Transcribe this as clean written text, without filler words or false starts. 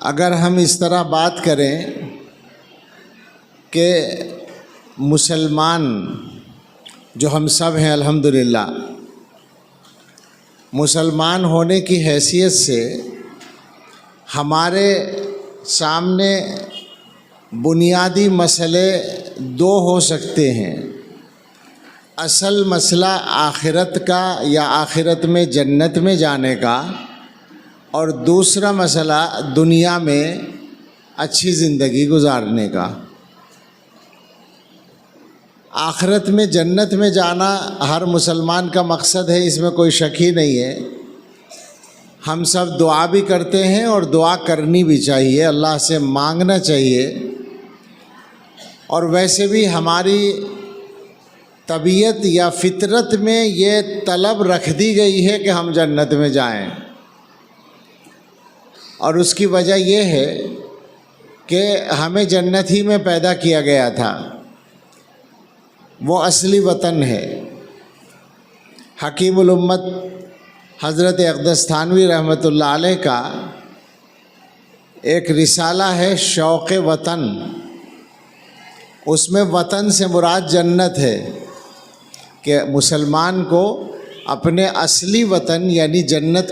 اگر ہم اس طرح بات کریں کہ مسلمان جو ہم سب ہیں الحمدللہ، مسلمان ہونے کی حیثیت سے ہمارے سامنے بنیادی مسئلے دو ہو سکتے ہیں۔ اصل مسئلہ آخرت کا یا آخرت میں جنت میں جانے کا، اور دوسرا مسئلہ دنیا میں اچھی زندگی گزارنے کا۔ آخرت میں جنت میں جانا ہر مسلمان کا مقصد ہے، اس میں کوئی شک ہی نہیں ہے۔ ہم سب دعا بھی کرتے ہیں اور دعا کرنی بھی چاہیے، اللہ سے مانگنا چاہیے، اور ویسے بھی ہماری طبیعت یا فطرت میں یہ طلب رکھ دی گئی ہے کہ ہم جنت میں جائیں، اور اس کی وجہ یہ ہے کہ ہمیں جنت ہی میں پیدا کیا گیا تھا، وہ اصلی وطن ہے۔ حکیم الامت حضرت اقدس تھانوی رحمۃ اللہ علیہ کا ایک رسالہ ہے شوق وطن، اس میں وطن سے مراد جنت ہے، کہ مسلمان کو اپنے اصلی وطن یعنی جنت